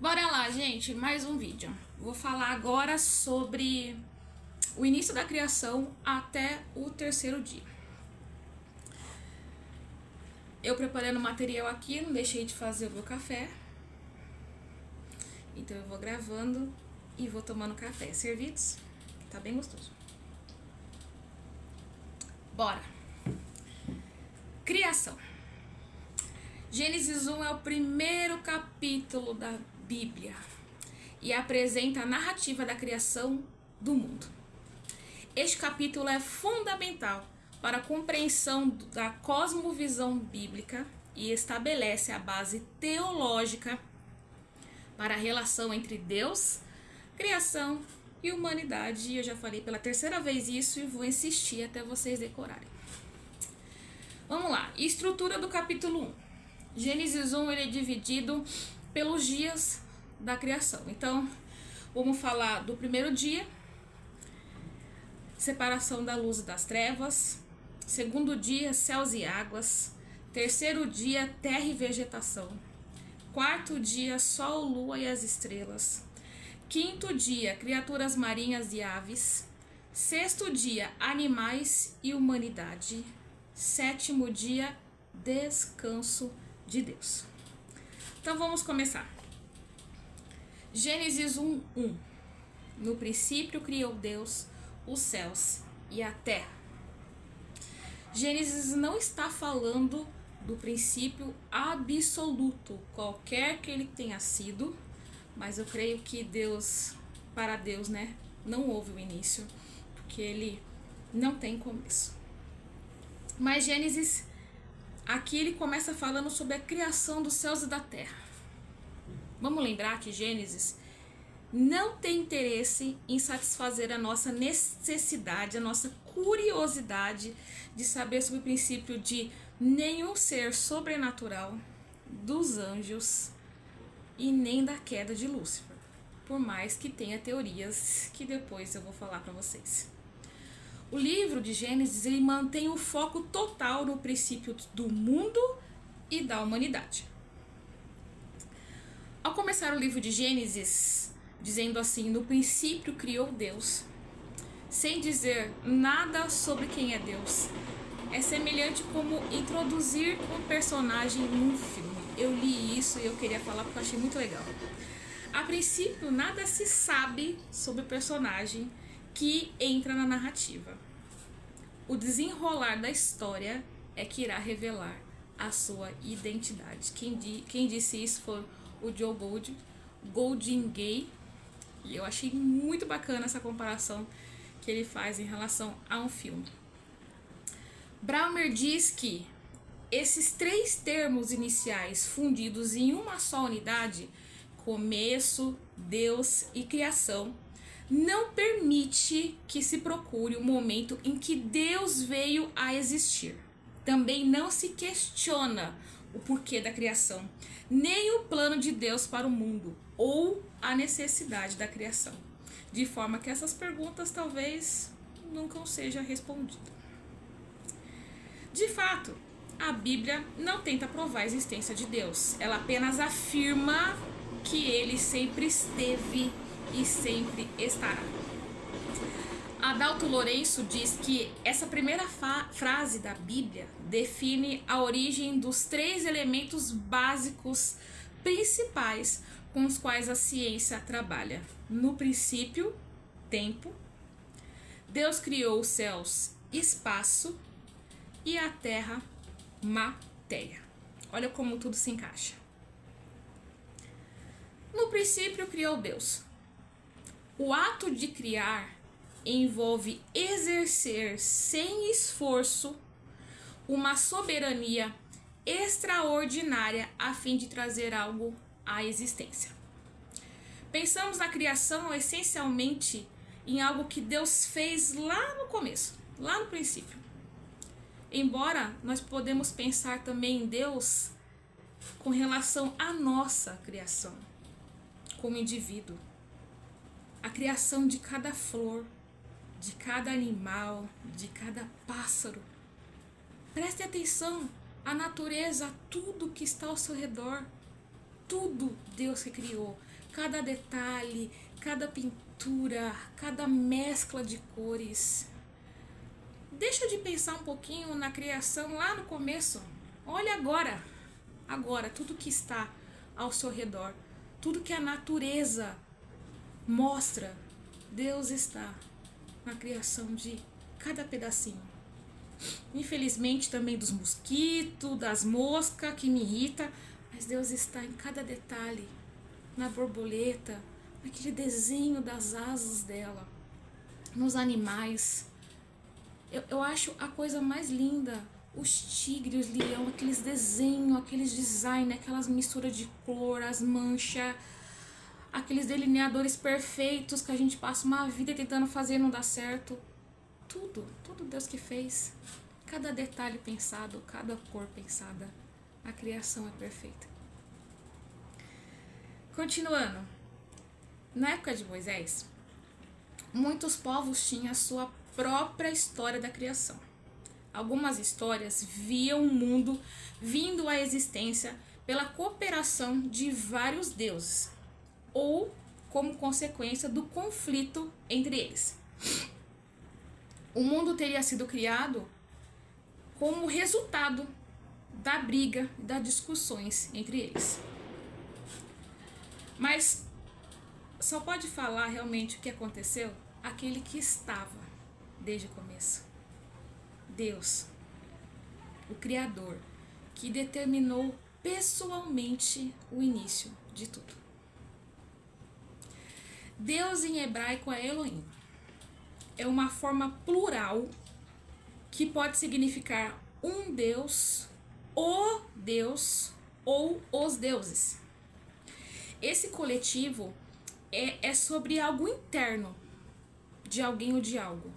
Bora lá, gente, mais um vídeo. Vou falar agora sobre o início da criação até o terceiro dia. Eu preparando material aqui, não deixei de fazer o meu café. Então eu vou gravando e vou tomando café. Servidos? Tá bem gostoso. Bora! Criação. Gênesis 1 é o primeiro capítulo da Bíblia e apresenta a narrativa da criação do mundo. Este capítulo é fundamental para a compreensão da cosmovisão bíblica e estabelece a base teológica para a relação entre Deus, criação e humanidade. E eu já falei pela terceira vez isso e vou insistir até vocês decorarem. Vamos lá, estrutura do capítulo 1. Gênesis 1 ele é dividido pelos dias da criação. Então, vamos falar do primeiro dia, separação da luz e das trevas. Segundo dia, céus e águas. Terceiro dia, terra e vegetação. Quarto dia, sol, lua e as estrelas. Quinto dia, criaturas marinhas e aves. Sexto dia, animais e humanidade. Sétimo dia, descanso de Deus. Então vamos começar. Gênesis 1:1. No princípio criou Deus os céus e a terra. Gênesis não está falando do princípio absoluto, qualquer que ele tenha sido, mas eu creio que para Deus, não houve o início, porque ele não tem começo. Mas Gênesis, aqui ele começa falando sobre a criação dos céus e da terra. Vamos lembrar que Gênesis não tem interesse em satisfazer a nossa necessidade, a nossa curiosidade de saber sobre o princípio de nenhum ser sobrenatural, dos anjos e nem da queda de Lúcifer, por mais que tenha teorias que depois eu vou falar para vocês. O livro de Gênesis ele mantém o foco total no princípio do mundo e da humanidade. Ao começar o livro de Gênesis dizendo assim, no princípio criou Deus, sem dizer nada sobre quem é Deus, é semelhante como introduzir um personagem num filme. Eu li isso e eu queria falar porque eu achei muito legal. A princípio, nada se sabe sobre o personagem que entra na narrativa. O desenrolar da história é que irá revelar a sua identidade. Quem disse isso foi o Joe Goldingay, e eu achei muito bacana essa comparação que ele faz em relação a um filme. Braumer diz que esses três termos iniciais fundidos em uma só unidade, começo, Deus e criação, não permite que se procure o momento em que Deus veio a existir. Também não se questiona o porquê da criação, nem o plano de Deus para o mundo ou a necessidade da criação, de forma que essas perguntas talvez nunca sejam respondidas. De fato, a Bíblia não tenta provar a existência de Deus, ela apenas afirma que ele sempre esteve e sempre estará. Adalto Lourenço diz que essa primeira frase da Bíblia define a origem dos três elementos básicos principais com os quais a ciência trabalha. No princípio, tempo. Deus criou os céus, espaço, e a terra, matéria. Olha como tudo se encaixa. No princípio criou Deus. O ato de criar envolve exercer sem esforço uma soberania extraordinária a fim de trazer algo à existência. Pensamos na criação essencialmente em algo que Deus fez lá no começo, lá no princípio. Embora nós podemos pensar também em Deus com relação à nossa criação, como indivíduo. A criação de cada flor, de cada animal, de cada pássaro. Preste atenção, a natureza, tudo que está ao seu redor, tudo Deus que criou. cada detalhe, cada pintura, cada mescla de cores. Deixa de pensar um pouquinho na criação lá no começo. Olha agora, tudo que está ao seu redor, tudo que a natureza mostra. Deus está na criação de cada pedacinho. Infelizmente também dos mosquitos, das moscas que me irritam, mas Deus está em cada detalhe, na borboleta, naquele desenho das asas dela, nos animais. Eu acho a coisa mais linda, os tigres, os leão, aqueles desenhos, aqueles designs, aquelas misturas de cor, as manchas, aqueles delineadores perfeitos que a gente passa uma vida tentando fazer e não dá certo. Tudo Deus que fez. Cada detalhe pensado, cada cor pensada. A criação é perfeita. Continuando. Na época de Moisés, muitos povos tinham a sua própria história da criação. Algumas histórias viam o mundo vindo à existência pela cooperação de vários deuses, ou como consequência do conflito entre eles. O mundo teria sido criado como resultado da briga, das discussões entre eles. Mas só pode falar realmente o que aconteceu aquele que estava desde o começo. Deus, o Criador, que determinou pessoalmente o início de tudo. Deus em hebraico é Elohim. É uma forma plural que pode significar um Deus, o Deus ou os deuses. Esse coletivo é sobre algo interno de alguém ou de algo.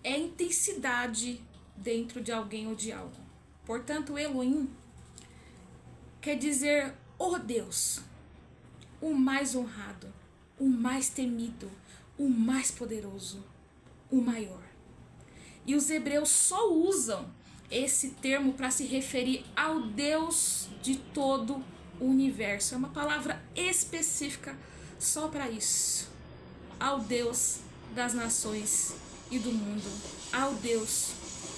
É a intensidade dentro de alguém ou de algo. Portanto, Elohim quer dizer o Deus, o mais honrado, o mais temido, o mais poderoso, o maior. E os hebreus só usam esse termo para se referir ao Deus de todo o universo. É uma palavra específica só para isso. Ao Deus das nações e do mundo, ao Deus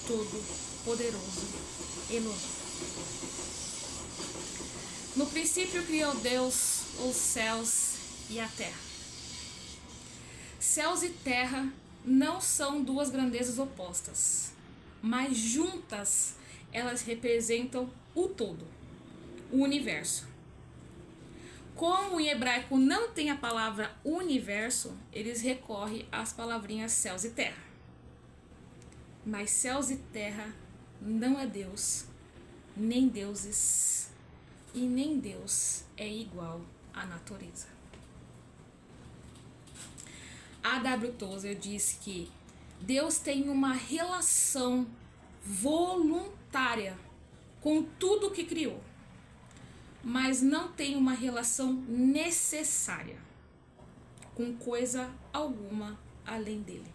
todo-poderoso, Elohim. No princípio criou Deus os céus e a terra. Céus e terra não são duas grandezas opostas, mas juntas elas representam o todo, o universo. Como em hebraico não tem a palavra universo, eles recorrem às palavrinhas céus e terra. Mas céus e terra não é Deus, nem deuses, e nem Deus é igual à natureza. A W. Tozer diz que Deus tem uma relação voluntária com tudo que criou, mas não tem uma relação necessária com coisa alguma além dele.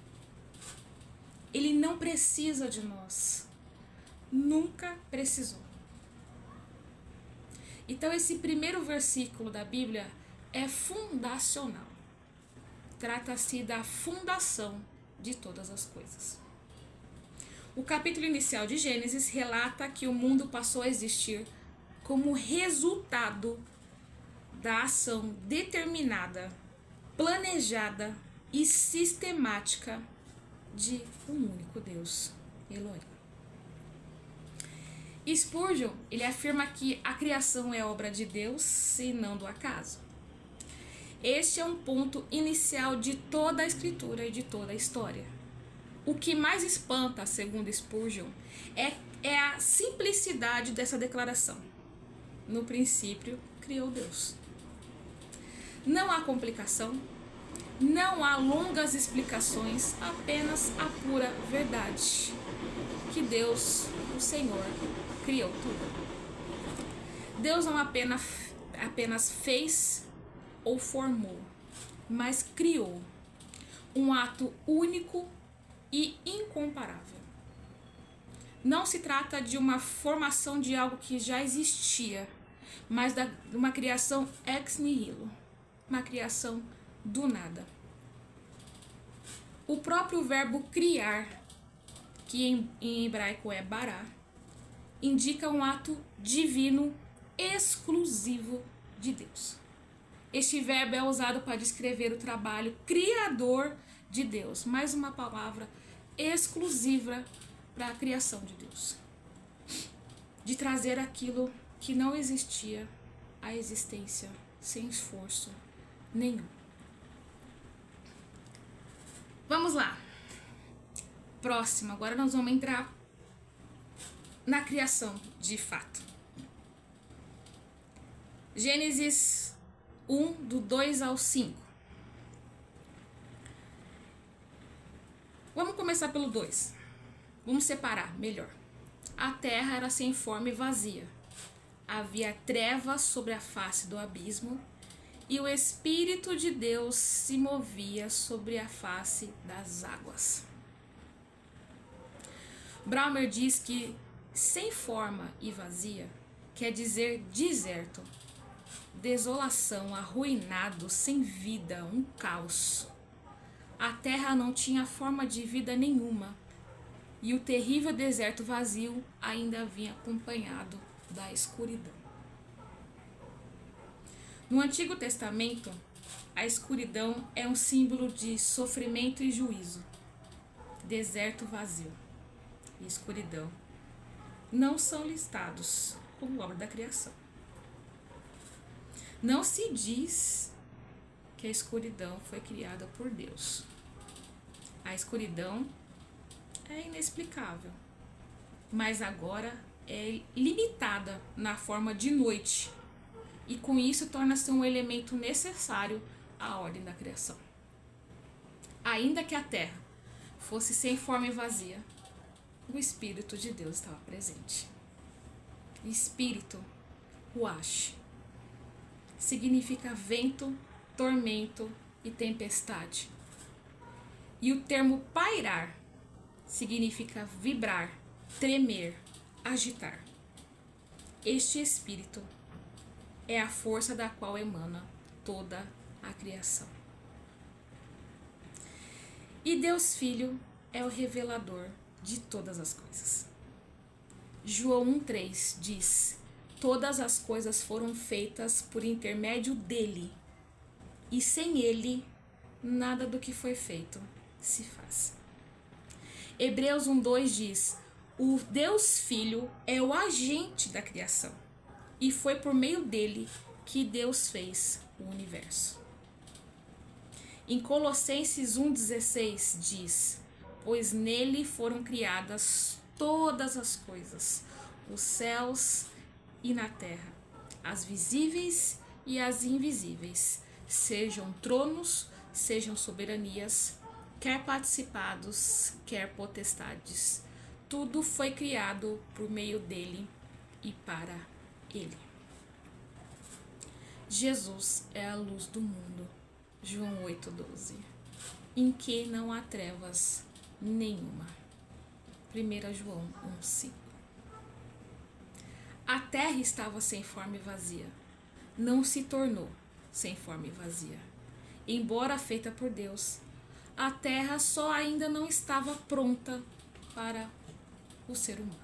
Ele não precisa de nós, nunca precisou. Então esse primeiro versículo da Bíblia é fundacional. Trata-se da fundação de todas as coisas. O capítulo inicial de Gênesis relata que o mundo passou a existir como resultado da ação determinada, planejada e sistemática de um único Deus, Elohim. Spurgeon, ele afirma que a criação é obra de Deus e não do acaso. Este é um ponto inicial de toda a escritura e de toda a história. O que mais espanta, segundo Spurgeon, é a simplicidade dessa declaração. No princípio, criou Deus. Não há complicação, não há longas explicações, apenas a pura verdade. Que Deus, o Senhor, criou tudo. Deus não apenas fez ou formou, mas criou um ato único e incomparável. Não se trata de uma formação de algo que já existia, mas de uma criação ex nihilo, uma criação do nada. O próprio verbo criar, que em hebraico é bará, indica um ato divino exclusivo de Deus. Este verbo é usado para descrever o trabalho criador de Deus. Mais uma palavra exclusiva para a criação de Deus. De trazer aquilo que não existia à existência sem esforço nenhum. Vamos lá. Próximo, agora nós vamos entrar na criação de fato. Gênesis 1, do 2 ao 5. Vamos começar pelo 2. Vamos separar melhor. A terra era sem forma e vazia. Havia trevas sobre a face do abismo, e o Espírito de Deus se movia sobre a face das águas. Braumer diz que sem forma e vazia quer dizer deserto, desolação, arruinado, sem vida, um caos. A terra não tinha forma de vida nenhuma, e o terrível deserto vazio ainda vinha acompanhado da escuridão. No Antigo Testamento, a escuridão é um símbolo de sofrimento e juízo. Deserto vazio e escuridão não são listados como obra da criação. Não se diz que a escuridão foi criada por Deus. A escuridão é inexplicável, mas agora é limitada na forma de noite, e com isso torna-se um elemento necessário à ordem da criação. Ainda que a terra fosse sem forma e vazia, o Espírito de Deus estava presente. Espírito, ruach, significa vento, tormento e tempestade. E o termo pairar significa vibrar, tremer, agitar. Este Espírito é a força da qual emana toda a criação. E Deus Filho é o revelador de todas as coisas. João 1,3 diz: todas as coisas foram feitas por intermédio dele, e sem ele, nada do que foi feito se faz. Hebreus 1,2 diz: o Deus Filho é o agente da criação, e foi por meio dele que Deus fez o universo. Em Colossenses 1,16 diz: pois nele foram criadas todas as coisas, os céus e na terra, as visíveis e as invisíveis, sejam tronos, sejam soberanias, quer participados, quer potestades. Tudo foi criado por meio dele e para ele. Jesus é a luz do mundo. João 8,12. Em que não há trevas nenhuma. 1 João 1,5. A terra estava sem forma e vazia. Não se tornou sem forma e vazia. Embora feita por Deus, a terra só ainda não estava pronta para o ser humano.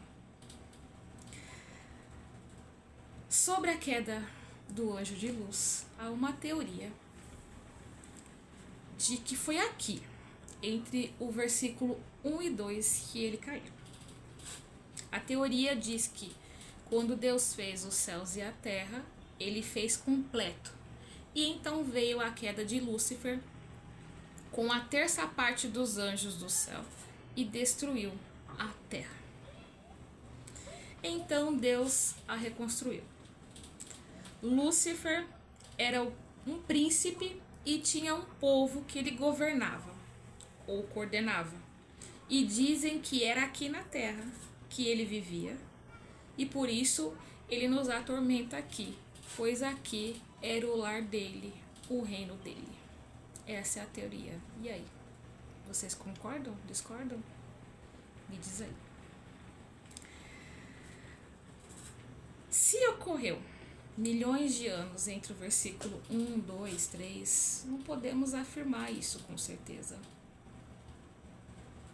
Sobre a queda do anjo de luz, há uma teoria de que foi aqui, entre o versículo 1 e 2, que ele caiu. A teoria diz que quando Deus fez os céus e a terra, ele fez completo. E então veio a queda de Lúcifer com a terça parte dos anjos do céu e destruiu a terra. Então Deus a reconstruiu. Lúcifer era um príncipe e tinha um povo que ele governava ou coordenava. E dizem que era aqui na terra que ele vivia, e por isso ele nos atormenta aqui, pois aqui era o lar dele, o reino dele. Essa é a teoria. E aí? Vocês concordam? Discordam? Me diz aí. Se ocorreu milhões de anos entre o versículo 1, 2, 3, não podemos afirmar isso com certeza.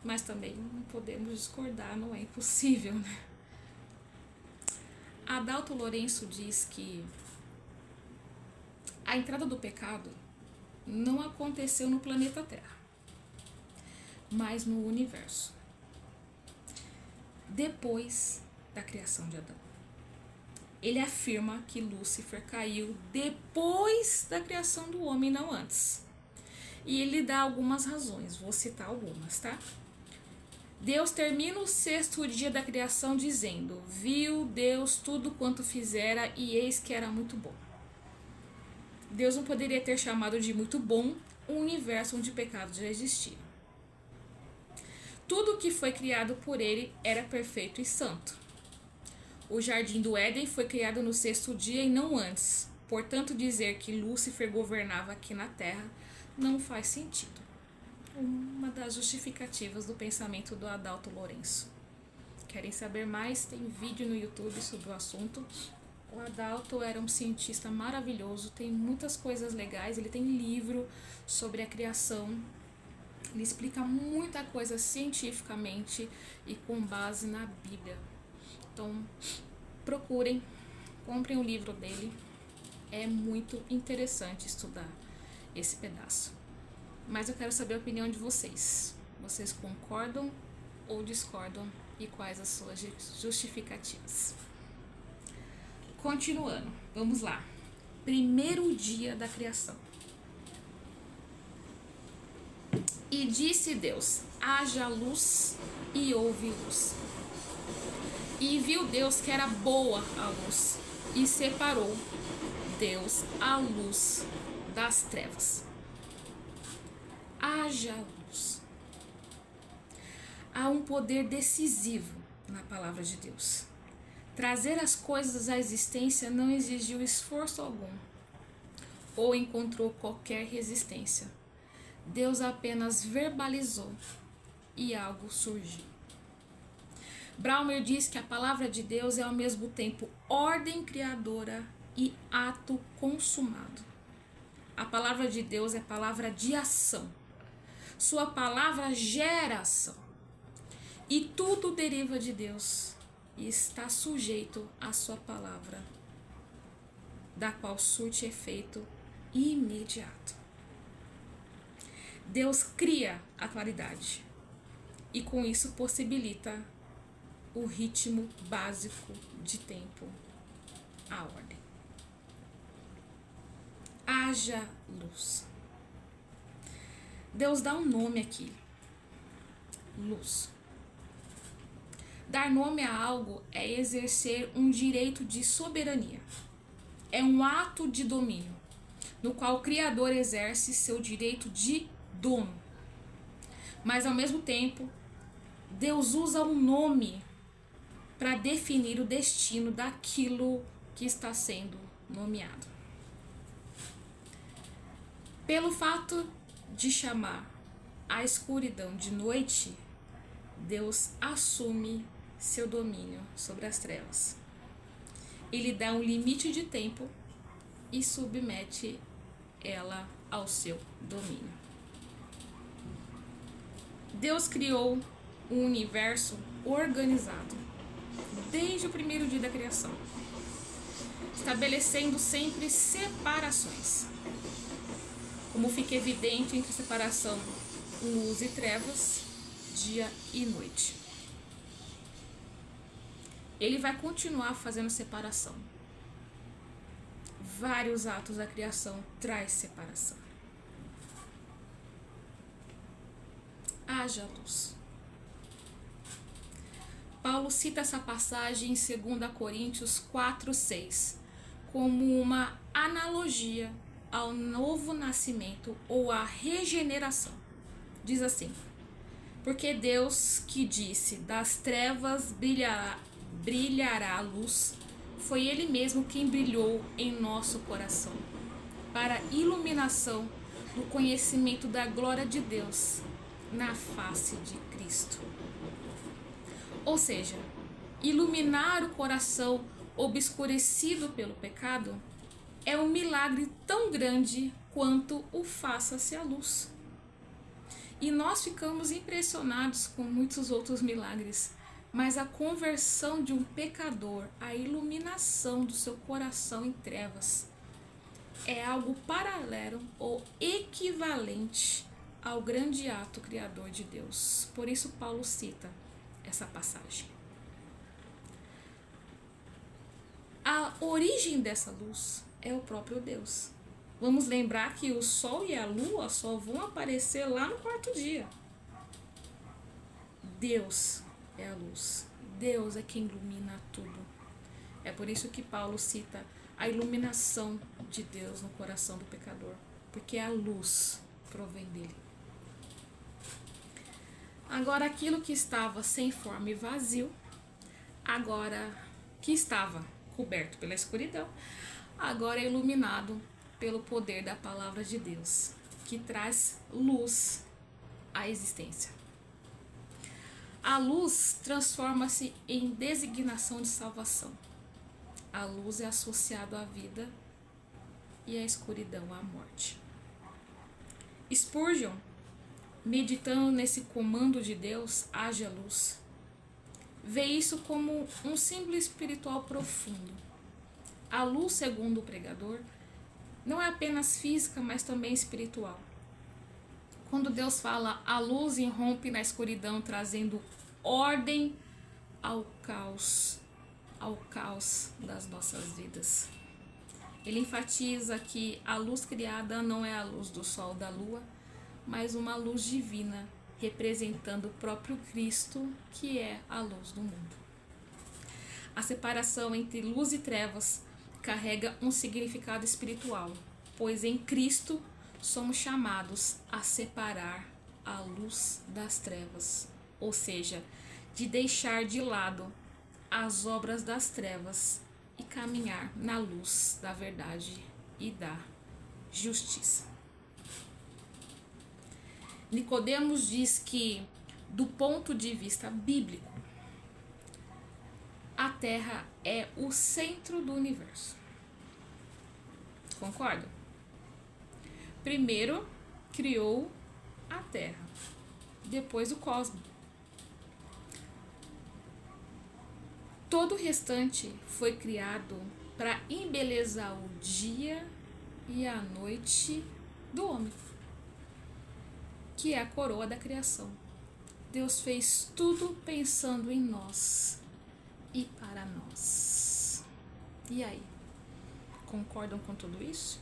Mas também não podemos discordar, não é impossível, né? Adalto Lourenço diz que a entrada do pecado não aconteceu no planeta Terra, mas no universo, depois da criação de Adão. Ele afirma que Lúcifer caiu depois da criação do homem, não antes. E ele dá algumas razões, vou citar algumas, tá? Deus termina o 6º dia da criação dizendo: viu Deus tudo quanto fizera e eis que era muito bom. Deus não poderia ter chamado de muito bom um universo onde pecado já existia. Tudo que foi criado por ele era perfeito e santo. O jardim do Éden foi criado no 6º dia e não antes. Portanto, dizer que Lúcifer governava aqui na Terra não faz sentido. Uma das justificativas do pensamento do Adalto Lourenço. Querem saber mais? Tem vídeo no YouTube sobre o assunto. O Adalto era um cientista maravilhoso, tem muitas coisas legais, ele tem livro sobre a criação, ele explica muita coisa cientificamente e com base na Bíblia. Então, procurem, comprem o livro dele, é muito interessante estudar esse pedaço. Mas eu quero saber a opinião de vocês. Vocês concordam ou discordam e quais as suas justificativas? Continuando, vamos lá. Primeiro dia da criação. E disse Deus: haja luz, e houve luz. E viu Deus que era boa a luz, e separou Deus a luz das trevas. Haja luz. Há um poder decisivo na palavra de Deus. Trazer as coisas à existência não exigiu esforço algum, ou encontrou qualquer resistência. Deus apenas verbalizou e algo surgiu. Braumer diz que a palavra de Deus é ao mesmo tempo ordem criadora e ato consumado. A palavra de Deus é palavra de ação. Sua palavra gera ação. E tudo deriva de Deus e está sujeito à sua palavra, da qual surte efeito imediato. Deus cria a claridade e com isso possibilita o ritmo básico de tempo, a ordem. Haja luz. Deus dá um nome aqui: luz. Dar nome a algo é exercer um direito de soberania. É um ato de domínio, no qual o Criador exerce seu direito de dono. Mas, ao mesmo tempo, Deus usa um nome para definir o destino daquilo que está sendo nomeado. Pelo fato de chamar a escuridão de noite, Deus assume seu domínio sobre as trevas. Ele dá um limite de tempo e submete ela ao seu domínio. Deus criou um universo organizado desde o primeiro dia da criação, estabelecendo sempre separações, como fica evidente entre a separação luz e trevas, dia e noite. Ele vai continuar fazendo separação. Vários atos da criação traz separação. Haja luz. Paulo cita essa passagem em 2 Coríntios 4:6 como uma analogia ao novo nascimento ou à regeneração. Diz assim: porque Deus que disse, das trevas brilhará a luz, foi Ele mesmo quem brilhou em nosso coração, para a iluminação do conhecimento da glória de Deus na face de Cristo. Ou seja, iluminar o coração obscurecido pelo pecado, é um milagre tão grande quanto o faça-se a luz. E nós ficamos impressionados com muitos outros milagres, mas a conversão de um pecador, a iluminação do seu coração em trevas, é algo paralelo ou equivalente ao grande ato criador de Deus. Por isso Paulo cita essa passagem. A origem dessa luz é o próprio Deus. Vamos lembrar que o sol e a lua só vão aparecer lá no quarto dia. Deus é a luz. Deus é quem ilumina tudo. É por isso que Paulo cita a iluminação de Deus no coração do pecador, porque a luz provém dele. Agora aquilo que estava sem forma e vazio, agora que estava coberto pela escuridão, agora é iluminado pelo poder da palavra de Deus, que traz luz à existência. A luz transforma-se em designação de salvação. A luz é associada à vida e a escuridão à morte. Spurgeon, meditando nesse comando de Deus, haja luz, vê isso como um símbolo espiritual profundo. A luz, segundo o pregador, não é apenas física, mas também espiritual. Quando Deus fala, a luz irrompe na escuridão, trazendo ordem ao caos das nossas vidas. Ele enfatiza que a luz criada não é a luz do sol ou da lua, mas uma luz divina, representando o próprio Cristo, que é a luz do mundo. A separação entre luz e trevas carrega um significado espiritual, pois em Cristo somos chamados a separar a luz das trevas, ou seja, de deixar de lado as obras das trevas e caminhar na luz da verdade e da justiça. Nicodemos diz que, do ponto de vista bíblico, a Terra é o centro do universo. Concorda? Primeiro criou a Terra, depois o cosmos. Todo o restante foi criado para embelezar o dia e a noite do homem, que é a coroa da criação. Deus fez tudo pensando em nós e para nós. E aí, concordam com tudo isso?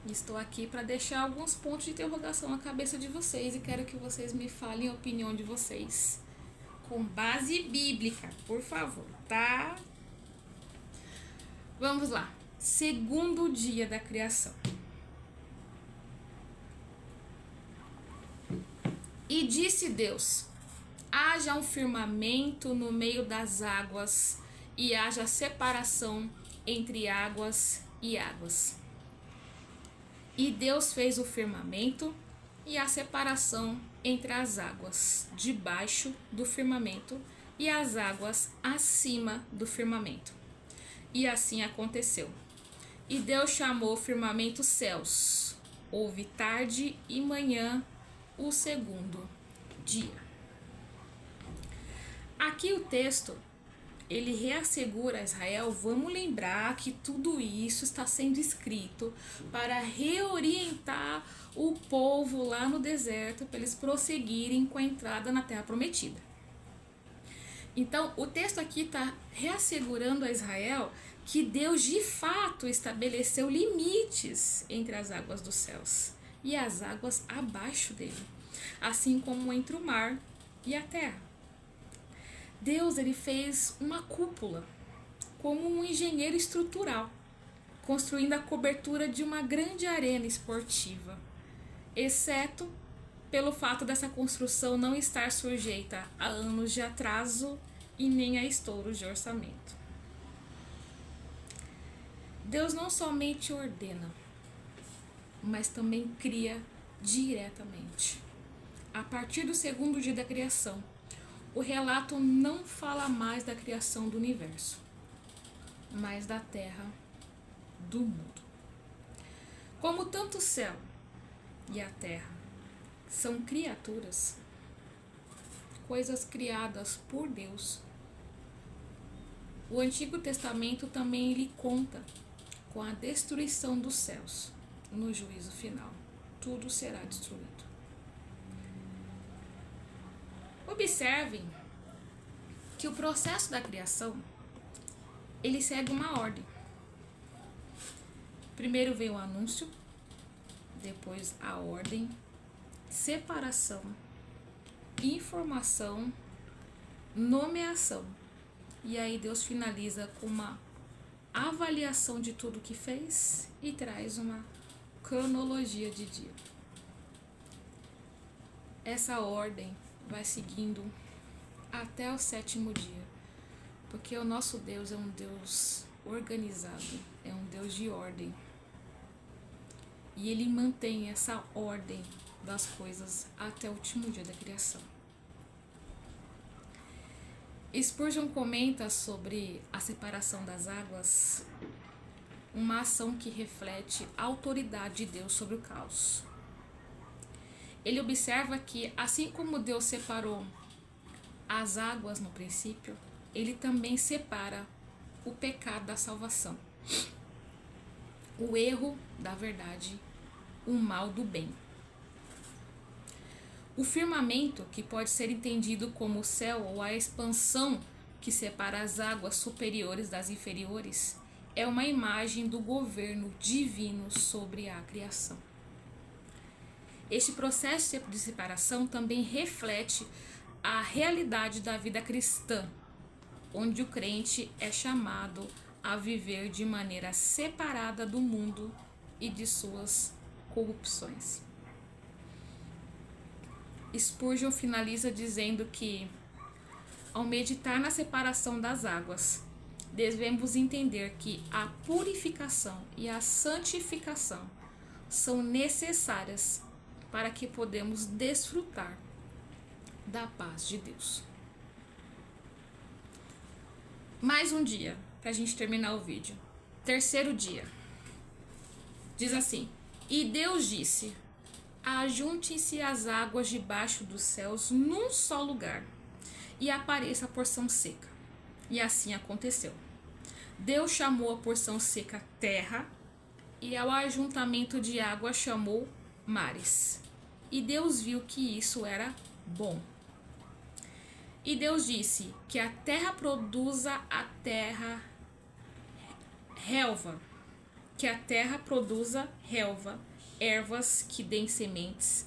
Estou aqui para deixar alguns pontos de interrogação na cabeça de vocês e quero que vocês me falem a opinião de vocês com base bíblica, por favor, tá? Vamos lá. Segundo dia da criação. E disse Deus: haja um firmamento no meio das águas e haja separação entre águas e águas. E Deus fez o firmamento e a separação entre as águas debaixo do firmamento e as águas acima do firmamento. E assim aconteceu. E Deus chamou o firmamento céus. Houve tarde e manhã, o segundo dia. Aqui o texto, ele reassegura a Israel, vamos lembrar que tudo isso está sendo escrito para reorientar o povo lá no deserto, para eles prosseguirem com a entrada na Terra Prometida. Então, o texto aqui está reassegurando a Israel que Deus de fato estabeleceu limites entre as águas dos céus e as águas abaixo dele, assim como entre o mar e a terra. Deus, ele fez uma cúpula como um engenheiro estrutural, construindo a cobertura de uma grande arena esportiva, exceto pelo fato dessa construção não estar sujeita a anos de atraso e nem a estouros de orçamento. Deus não somente ordena, mas também cria diretamente. A partir do segundo dia da criação, o relato não fala mais da criação do universo, mas da terra, do mundo. Como tanto o céu e a terra são criaturas, coisas criadas por Deus, o Antigo Testamento também lhe conta com a destruição dos céus no juízo final. Tudo será destruído. Observem que o processo da criação, ele segue uma ordem. Primeiro veio o anúncio, depois a ordem, separação, informação, nomeação. E aí Deus finaliza com uma avaliação de tudo que fez e traz uma cronologia de dia. Essa ordem vai seguindo até o 7º dia, porque o nosso Deus é um Deus organizado, é um Deus de ordem. E ele mantém essa ordem das coisas até o último dia da criação. Spurgeon comenta sobre a separação das águas, uma ação que reflete a autoridade de Deus sobre o caos. Ele observa que, assim como Deus separou as águas no princípio, ele também separa o pecado da salvação, o erro da verdade, o mal do bem. O firmamento, que pode ser entendido como o céu ou a expansão que separa as águas superiores das inferiores, é uma imagem do governo divino sobre a criação. Este processo de separação também reflete a realidade da vida cristã, onde o crente é chamado a viver de maneira separada do mundo e de suas corrupções. Spurgeon finaliza dizendo que, ao meditar na separação das águas, devemos entender que a purificação e a santificação são necessárias para que podemos desfrutar da paz de Deus. Mais um dia, para a gente terminar o vídeo. 3º dia. Diz assim: E Deus disse: Ajuntem-se as águas debaixo dos céus num só lugar, e apareça a porção seca. E assim aconteceu. Deus chamou a porção seca terra, e ao ajuntamento de água chamou mares. E Deus viu que isso era bom. E Deus disse que a terra produza a terra relva, que a terra produza relva, ervas que deem sementes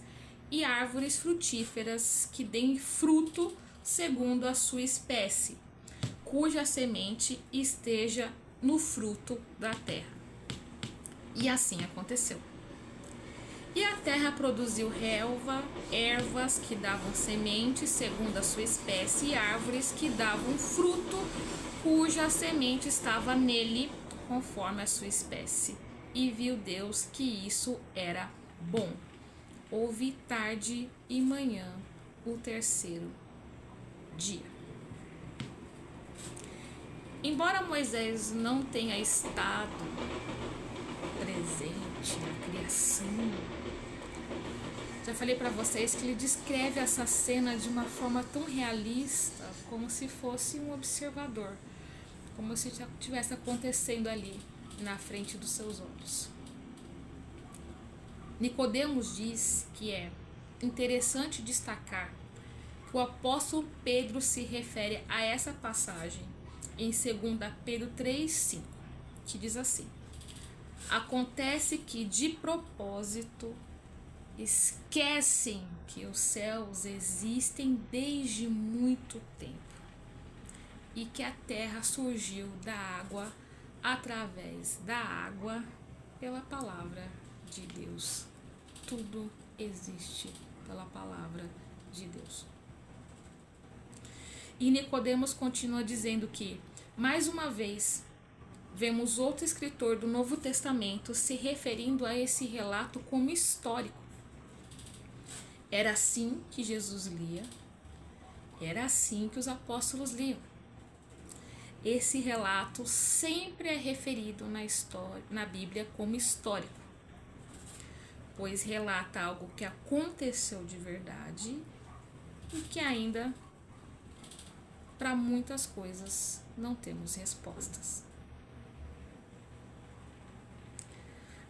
e árvores frutíferas que deem fruto segundo a sua espécie, cuja semente esteja no fruto da terra. E assim aconteceu. E a terra produziu relva, ervas que davam sementes segundo a sua espécie e árvores que davam fruto, cuja semente estava nele conforme a sua espécie. E viu Deus que isso era bom. Houve tarde e manhã, o 3º dia. Embora Moisés não tenha estado presente na criação, já falei para vocês que ele descreve essa cena de uma forma tão realista, como se fosse um observador, como se estivesse acontecendo ali na frente dos seus olhos. Nicodemos diz que é interessante destacar que o apóstolo Pedro se refere a essa passagem em 2 Pedro 3,5, que diz assim: Acontece que de propósito esquecem que os céus existem desde muito tempo e que a terra surgiu da água, através da água, pela palavra de Deus. Tudo existe pela palavra de Deus. E Nicodemos continua dizendo que, mais uma vez, vemos outro escritor do Novo Testamento se referindo a esse relato como histórico. Era assim que Jesus lia, era assim que os apóstolos liam. esse relato sempre é referido na história, na Bíblia como histórico, pois relata algo que aconteceu de verdade e que ainda, para muitas coisas, não temos respostas.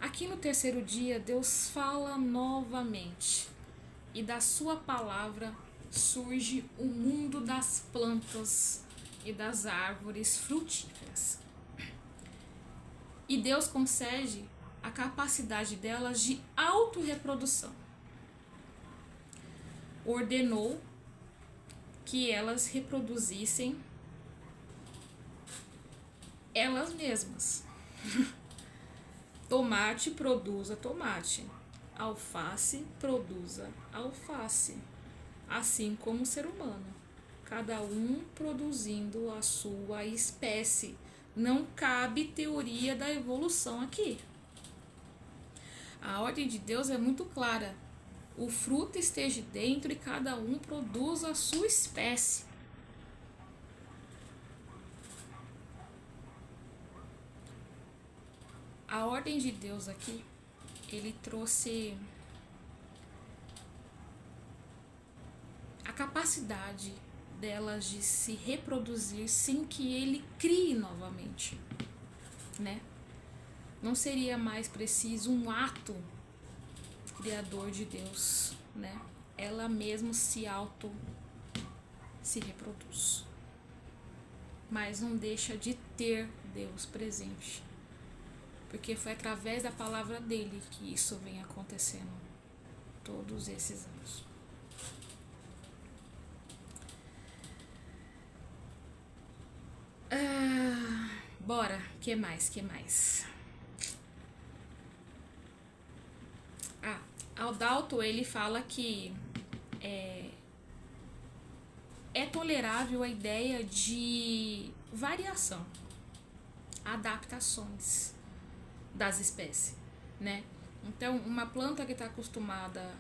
Aqui no terceiro dia, Deus fala novamente, e da sua palavra surge o mundo das plantas e das árvores frutíferas. E Deus concede a capacidade delas de autorreprodução. Ordenou que elas reproduzissem elas mesmas. Tomate produza tomate, alface produza alface, assim como o ser humano, cada um produzindo a sua espécie. Não cabe teoria da evolução aqui. A ordem de Deus é muito clara. O fruto esteja dentro e cada um produza a sua espécie. A ordem de Deus aqui, ele trouxe a capacidade delas de se reproduzir sem que ele crie novamente, né? Não seria mais preciso um ato criador de Deus, né? Ela mesma se reproduz, mas não deixa de ter Deus presente, porque foi através da palavra dele que isso vem acontecendo todos esses anos. Bora, que mais? Aldalto, ele fala que é tolerável a ideia de variação, adaptações das espécies, né? Então, uma planta que está acostumada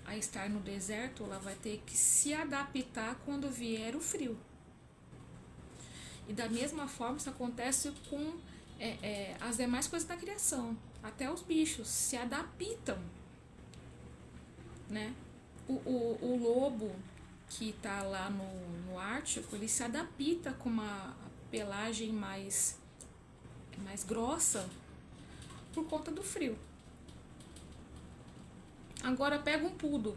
a estar no deserto, ela vai ter que se adaptar quando vier o frio. E da mesma forma isso acontece com as demais coisas da criação. Até os bichos se adaptam, né? O lobo que está lá no Ártico, ele se adapta com uma pelagem mais grossa por conta do frio. Agora pega um poodle.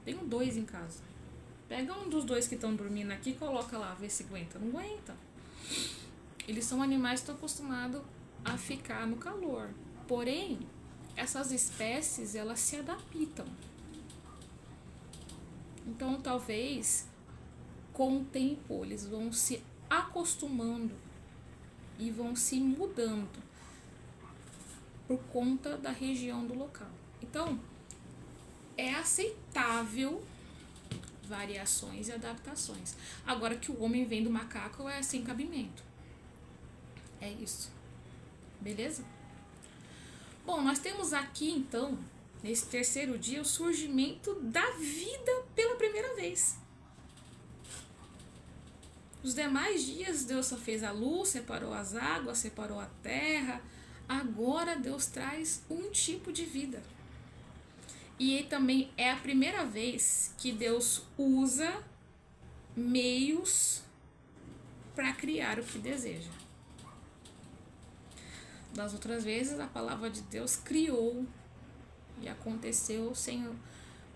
Tenho 2 em casa. Pega um dos 2 que estão dormindo aqui e coloca lá, vê se aguenta. Não aguenta. Eles são animais que estão acostumados a ficar no calor. Porém, essas espécies, elas se adaptam. Então, talvez, com o tempo, eles vão se acostumando e vão se mudando por conta da região do local. Então, é aceitável variações e adaptações. Agora que o homem vem do macaco é sem cabimento. É isso. Beleza? Bom, nós temos aqui então, nesse terceiro dia, o surgimento da vida pela primeira vez. Os demais dias Deus só fez a luz, separou as águas, separou a terra. Agora Deus traz um tipo de vida. E também é a primeira vez que Deus usa meios para criar o que deseja. Das outras vezes, a palavra de Deus criou e aconteceu sem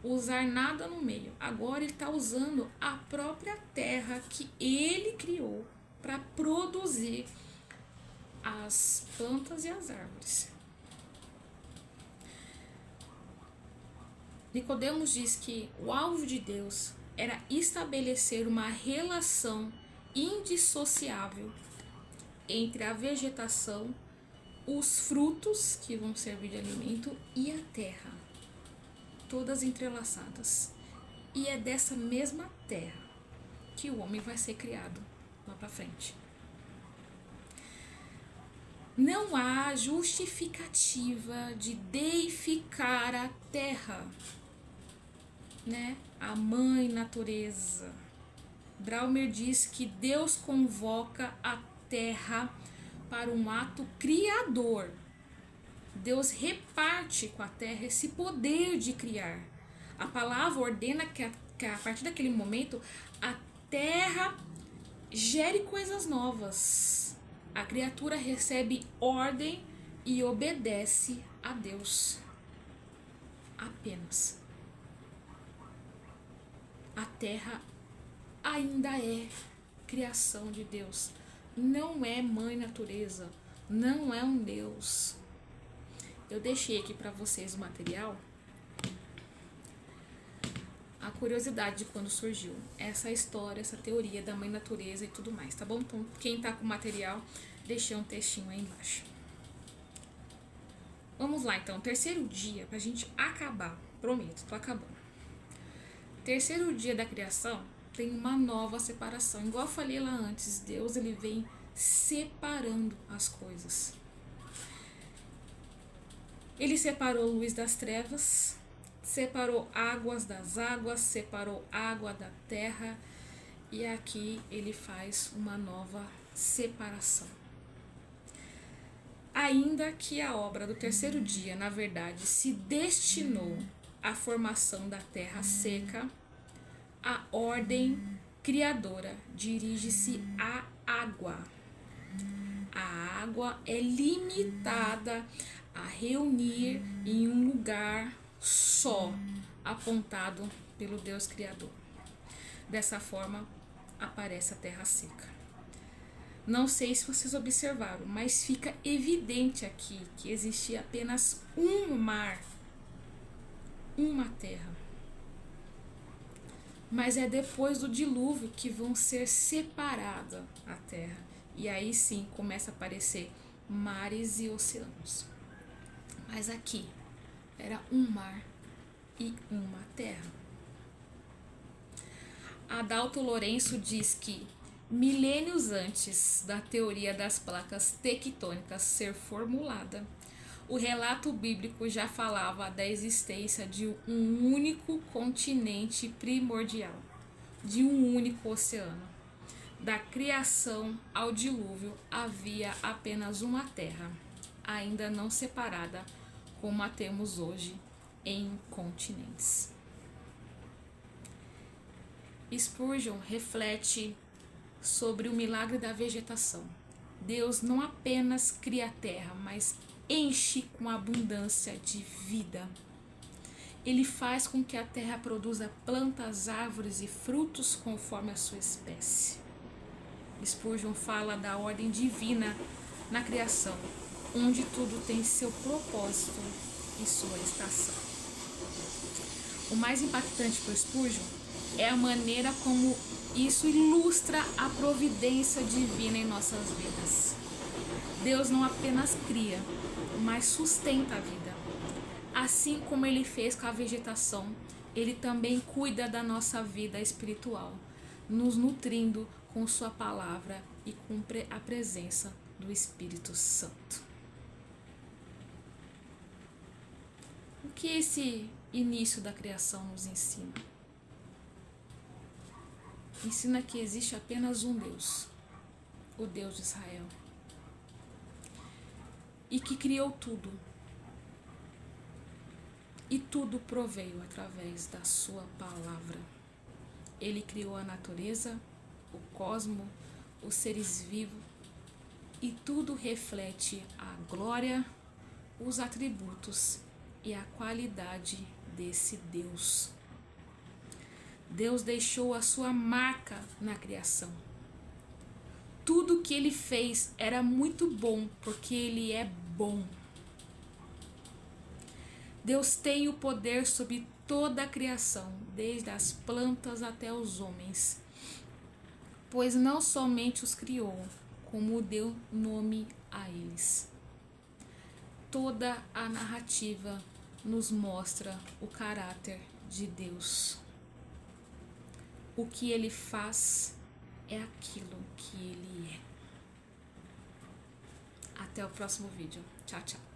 usar nada no meio. Agora ele está usando a própria terra que ele criou para produzir as plantas e as árvores. Nicodemos diz que o alvo de Deus era estabelecer uma relação indissociável entre a vegetação, os frutos que vão servir de alimento e a terra, todas entrelaçadas. E é dessa mesma terra que o homem vai ser criado lá para frente. Não há justificativa de deificar a terra, né? A mãe natureza. Braumer diz que Deus convoca a terra para um ato criador. Deus reparte com a terra esse poder de criar. A palavra ordena que a partir daquele momento a terra gere coisas novas. A criatura recebe ordem e obedece a Deus. Apenas. A terra ainda é criação de Deus. Não é mãe natureza. Não é um Deus. Eu deixei aqui para vocês o material. A curiosidade de quando surgiu essa história, essa teoria da mãe natureza e tudo mais, tá bom? Então, quem tá com o material, deixei um textinho aí embaixo. Vamos lá, então. Terceiro dia, pra gente acabar. Prometo, tô acabando. Terceiro dia da criação, tem uma nova separação. Igual eu falei lá antes, Deus ele vem separando as coisas. Ele separou luz das trevas, separou águas das águas, separou água da terra, e aqui ele faz uma nova separação. Ainda que a obra do terceiro dia, na verdade, se destinou à formação da terra seca, a ordem criadora dirige-se à água. A água é limitada a reunir em um lugar só, apontado pelo Deus Criador. Dessa forma, aparece a terra seca. Não sei se vocês observaram, mas fica evidente aqui que existia apenas um mar, uma terra. Mas é depois do dilúvio que vão ser separada a terra. E aí sim começa a aparecer mares e oceanos. Mas aqui era um mar e uma terra. Adalto Lourenço diz que milênios antes da teoria das placas tectônicas ser formulada, o relato bíblico já falava da existência de um único continente primordial, de um único oceano. Da criação ao dilúvio havia apenas uma terra, ainda não separada como a temos hoje em continentes. Spurgeon reflete sobre o milagre da vegetação. Deus não apenas cria a terra, mas enche com abundância de vida. Ele faz com que a terra produza plantas, árvores e frutos conforme a sua espécie. Spurgeon fala da ordem divina na criação, onde tudo tem seu propósito e sua estação. O mais impactante para Spurgeon é a maneira como isso ilustra a providência divina em nossas vidas. Deus não apenas cria, mas sustenta a vida. Assim como ele fez com a vegetação, ele também cuida da nossa vida espiritual, nos nutrindo com sua palavra e com a presença do Espírito Santo. O que esse início da criação nos ensina? Ensina que existe apenas um Deus, o Deus de Israel, e que criou tudo. E tudo proveio através da sua palavra. Ele criou a natureza, o cosmo, os seres vivos, e tudo reflete a glória, os atributos e a qualidade desse Deus. Deus deixou a sua marca na criação. Tudo que ele fez era muito bom, porque ele é bom. Deus tem o poder sobre toda a criação, desde as plantas até os homens, pois não somente os criou, como deu nome a eles. Toda a narrativa nos mostra o caráter de Deus. O que ele faz é aquilo que ele é. Até o próximo vídeo. Tchau, tchau.